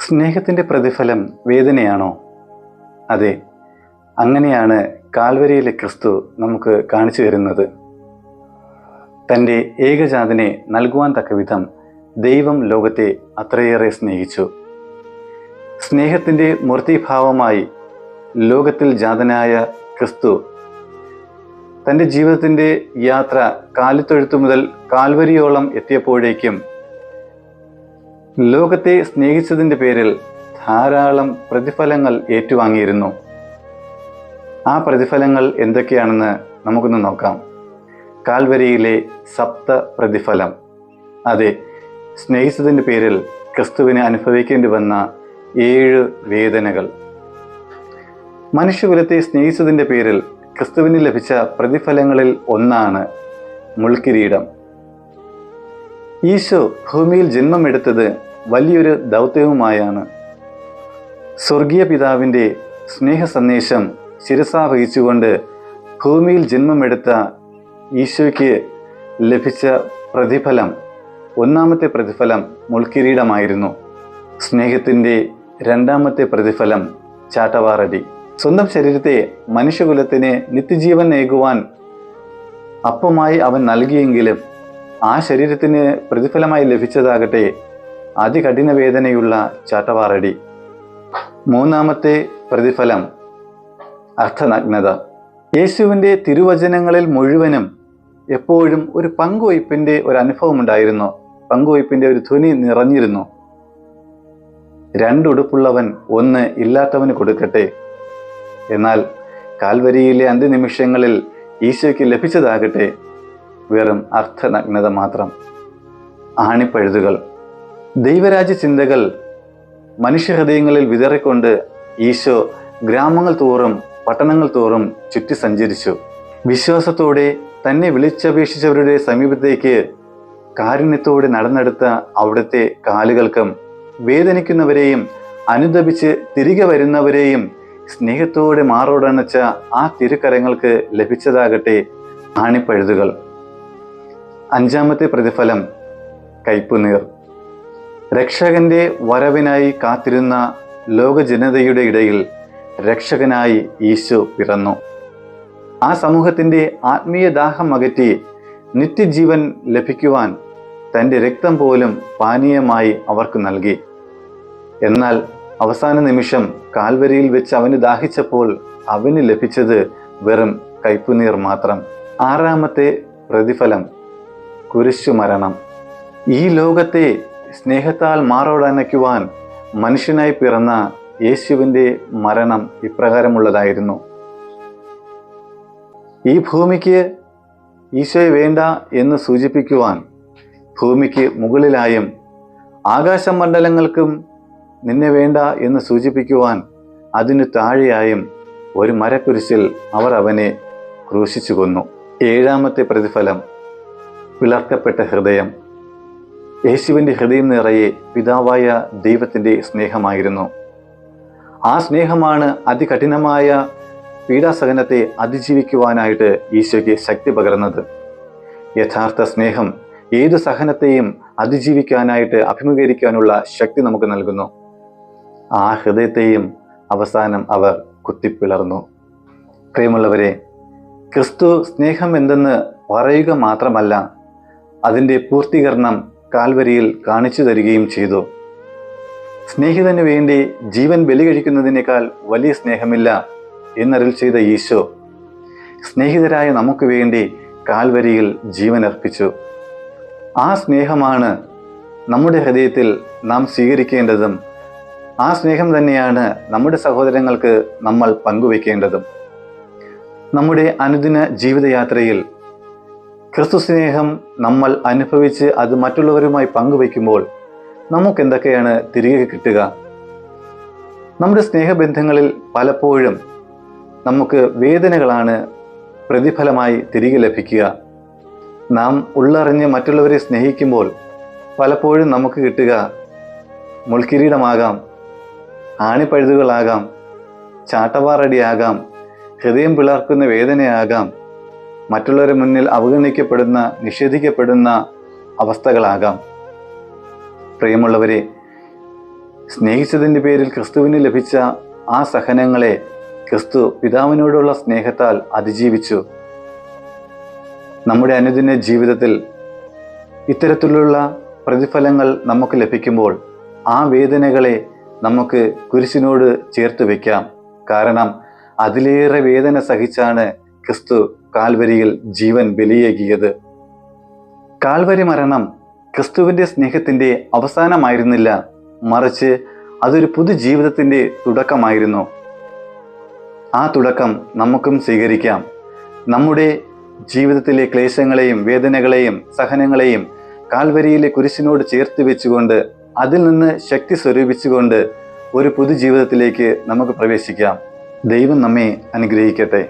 സ്നേഹത്തിൻ്റെ പ്രതിഫലം വേദനയാണോ? അതെ, അങ്ങനെയാണ് കാൽവരിയിലെ ക്രിസ്തു നമുക്ക് കാണിച്ചു തരുന്നത്. തൻ്റെ ഏകജാതനെ നൽകുവാൻ തക്കവിധം ദൈവം ലോകത്തെ അത്രയേറെ സ്നേഹിച്ചു. സ്നേഹത്തിൻ്റെ മൂർത്തിഭാവമായി ലോകത്തിൽ ജാതനായ ക്രിസ്തു തൻ്റെ ജീവിതത്തിൻ്റെ യാത്ര കാലിത്തൊഴുത്തു മുതൽ കാൽവരിയോളം എത്തിയപ്പോഴേക്കും ലോകത്തെ സ്നേഹിച്ചതിൻ്റെ പേരിൽ ധാരാളം പ്രതിഫലങ്ങൾ ഏറ്റുവാങ്ങിയിരുന്നു. ആ പ്രതിഫലങ്ങൾ എന്തൊക്കെയാണെന്ന് നമുക്കൊന്ന് നോക്കാം. കാൽവരിയിലെ സപ്ത പ്രതിഫലം. അതെ, സ്നേഹിച്ചതിൻ്റെ പേരിൽ ക്രിസ്തുവിനെ അനുഭവിക്കേണ്ടി വന്ന 7 വേദനകൾ. മനുഷ്യകുലത്തെ സ്നേഹിച്ചതിൻ്റെ പേരിൽ ക്രിസ്തുവിന് ലഭിച്ച പ്രതിഫലങ്ങളിൽ ഒന്നാണ് മുൾക്കിരീടം. ഈശോ ഭൂമിയിൽ ജന്മമെടുത്തത് വലിയൊരു ദൗത്യവുമായാണ്. സ്വർഗീയ പിതാവിൻ്റെ സ്നേഹ സന്ദേശം ശിരസാവഹിച്ചുകൊണ്ട് ഭൂമിയിൽ ജന്മമെടുത്ത ഈശോയ്ക്ക് ലഭിച്ച പ്രതിഫലം, ഒന്നാമത്തെ പ്രതിഫലം മുൾക്കിരീടമായിരുന്നു. സ്നേഹത്തിൻ്റെ രണ്ടാമത്തെ പ്രതിഫലം ചാട്ടവാറടി. സ്വന്തം ശരീരത്തെ മനുഷ്യകുലത്തിന് നിത്യജീവൻ ഏകുവാൻ അപ്പമായി അവൻ നൽകിയെങ്കിലും ആ ശരീരത്തിന് പ്രതിഫലമായി ലഭിച്ചതാകട്ടെ അതികഠിന വേദനയുള്ള ചാട്ടവാറടി. മൂന്നാമത്തെ പ്രതിഫലം അർത്ഥനഗ്നത. യേശുവിൻ്റെ തിരുവചനങ്ങളിൽ മുഴുവനും എപ്പോഴും ഒരു പങ്കുവയ്പ്പിൻ്റെ ഒരു അനുഭവം ഉണ്ടായിരുന്നു. പങ്കുവയ്പ്പിൻ്റെ ഒരു ധ്വനി നിറഞ്ഞിരുന്നു. 2 ഉടുപ്പുള്ളവൻ 1 ഇല്ലാത്തവന് കൊടുക്കട്ടെ. എന്നാൽ കാൽവരിയിലെ അന്ത്യനിമിഷങ്ങളിൽ ഈശോയ്ക്ക് ലഭിച്ചതാകട്ടെ വെറും അർത്ഥനഗ്നത മാത്രം. ആണിപ്പഴുതുകൾ. ദൈവരാജ്യ ചിന്തകൾ മനുഷ്യഹൃദയങ്ങളിൽ വിതറിക്കൊണ്ട് ഈശോ ഗ്രാമങ്ങൾ തോറും പട്ടണങ്ങൾ തോറും ചുറ്റി സഞ്ചരിച്ചു. വിശ്വാസത്തോടെ തന്നെ വിളിച്ചപേക്ഷിച്ചവരുടെ സമീപത്തേക്ക് കാരുണ്യത്തോടെ നടന്നെടുത്ത അവിടുത്തെ കാലുകൾക്കും വേദനിക്കുന്നവരെയും അനുദപിച്ച് തിരികെ വരുന്നവരെയും സ്നേഹത്തോടെ മാറോടണച്ച ആ തിരുക്കരങ്ങൾക്ക് ലഭിച്ചതാകട്ടെ ആണിപ്പഴുതുകൾ. 5ാമത്തെ പ്രതിഫലം കയ്പുനീർ. രക്ഷകന്റെ വരവിനായി കാത്തിരുന്ന ലോക ജനതയുടെ ഇടയിൽ രക്ഷകനായി ഈശോ പിറന്നു. ആ സമൂഹത്തിൻ്റെ ആത്മീയ ദാഹം അകറ്റി നിത്യജീവൻ ലഭിക്കുവാൻ തൻ്റെ രക്തം പോലും പാനീയമായി അവർക്ക് നൽകി. എന്നാൽ അവസാന നിമിഷം കാൽവരിയിൽ വെച്ച് അവന് ദാഹിച്ചപ്പോൾ അവന് ലഭിച്ചത് വെറും കയ്പുനീർ മാത്രം. 6ാമത്തെ പ്രതിഫലം കുരിശുമരണം. ഈ ലോകത്തെ സ്നേഹത്താൽ മാറോടനയ്ക്കുവാൻ മനുഷ്യനായി പിറന്ന യേശുവിൻ്റെ മരണം ഇപ്രകാരമുള്ളതായിരുന്നു. ഈ ഭൂമിക്ക് ഈശോയെ വേണ്ട എന്ന് സൂചിപ്പിക്കുവാൻ ഭൂമിക്ക് മുകളിലായും ആകാശമണ്ഡലങ്ങൾക്കും നിന്നെ വേണ്ട എന്ന് സൂചിപ്പിക്കുവാൻ അതിനു താഴെയായും ഒരു മരക്കുരിശിൽ അവർ അവനെ ക്രൂശിച്ചു കൊന്നു. 7ാമത്തെ പ്രതിഫലം പിളർക്കപ്പെട്ട ഹൃദയം. യേശുവിൻ്റെ ഹൃദയം നിറയെ പിതാവായ ദൈവത്തിൻ്റെ സ്നേഹമായിരുന്നു. ആ സ്നേഹമാണ് അതികഠിനമായ പീഡാസഹനത്തെ അതിജീവിക്കുവാനായിട്ട് ഈശോയ്ക്ക് ശക്തി പകർന്നത്. യഥാർത്ഥ സ്നേഹം ഏതു സഹനത്തെയും അതിജീവിക്കാനായിട്ട് അഭിമുഖീകരിക്കാനുള്ള ശക്തി നമുക്ക് നൽകുന്നു. ആ ഹൃദയത്തെയും അവസാനം അവർ കുത്തിപ്പിളർന്നു. പ്രിയമുള്ളവരെ, ക്രിസ്തു സ്നേഹം എന്തെന്ന് പറയുക മാത്രമല്ല, അതിൻ്റെ പൂർത്തീകരണം കാൽവരിയിൽ കാണിച്ചു തരികയും ചെയ്തു. സ്നേഹിതന് വേണ്ടി ജീവൻ ബലി കഴിക്കുന്നതിനേക്കാൾ വലിയ സ്നേഹമില്ല എന്നരുൾ ചെയ്ത ഈശോ സ്നേഹിതരായ നമുക്ക് വേണ്ടി കാൽവരിയിൽ ജീവൻ അർപ്പിച്ചു. ആ സ്നേഹമാണ് നമ്മുടെ ഹൃദയത്തിൽ നാം സ്വീകരിക്കേണ്ടതും ആ സ്നേഹം തന്നെയാണ് നമ്മുടെ സഹോദരങ്ങൾക്ക് നമ്മൾ പങ്കുവയ്ക്കേണ്ടതും. നമ്മുടെ അനുദിന ജീവിതയാത്രയിൽ ക്രിസ്തു സ്നേഹം നമ്മൾ അനുഭവിച്ച് അത് മറ്റുള്ളവരുമായി പങ്കുവയ്ക്കുമ്പോൾ നമുക്ക് എന്തൊക്കെയാണ് തിരികെ കിട്ടുക? നമ്മുടെ സ്നേഹബന്ധങ്ങളിൽ പലപ്പോഴും നമുക്ക് വേദനകളാണ് പ്രതിഫലമായി തിരികെ ലഭിക്കുക. നാം ഉള്ളറിഞ്ഞ് മറ്റുള്ളവരെ സ്നേഹിക്കുമ്പോൾ പലപ്പോഴും നമുക്ക് കിട്ടുക മുൾക്കിരീടമാകാം, ആണിപ്പഴുതുകളാകാം, ചാട്ടവാറടിയാകാം, ഹൃദയം പിളർക്കുന്ന വേദനയാകാം, മറ്റുള്ളവരുടെ മുന്നിൽ അവഗണിക്കപ്പെടുന്ന നിഷേധിക്കപ്പെടുന്ന അവസ്ഥകളാകാം. പ്രിയമുള്ളവരെ, സ്നേഹിച്ചതിൻ്റെ പേരിൽ ക്രിസ്തുവിന് ലഭിച്ച ആ സഹനങ്ങളെ ക്രിസ്തു പിതാവിനോടുള്ള സ്നേഹത്താൽ അതിജീവിച്ചു. നമ്മുടെ അനുദിന ജീവിതത്തിൽ ഇത്തരത്തിലുള്ള പ്രതിഫലങ്ങൾ നമുക്ക് ലഭിക്കുമ്പോൾ ആ വേദനകളെ നമുക്ക് കുരിശിനോട് ചേർത്ത് വയ്ക്കാം. കാരണം അതിലേറെ വേദന സഹിച്ചാണ് ക്രിസ്തു കാൽവരിയിൽ ജീവൻ ബലിയേകിയത്. കാൽവരി മരണം ക്രിസ്തുവിൻ്റെ സ്നേഹത്തിൻ്റെ അവസാനമായിരുന്നില്ല, മറിച്ച് അതൊരു പുതുജീവിതത്തിൻ്റെ തുടക്കമായിരുന്നു. ആ തുടക്കം നമുക്കും സ്വീകരിക്കാം. നമ്മുടെ ജീവിതത്തിലെ ക്ലേശങ്ങളെയും വേദനകളെയും സഹനങ്ങളെയും കാൽവരിയിലെ കുരിശിനോട് ചേർത്ത് വെച്ചുകൊണ്ട് അതിൽ നിന്ന് ശക്തി സ്വരൂപിച്ചുകൊണ്ട് ഒരു പുതുജീവിതത്തിലേക്ക് നമുക്ക് പ്രവേശിക്കാം. ദൈവം നമ്മെ അനുഗ്രഹിക്കട്ടെ.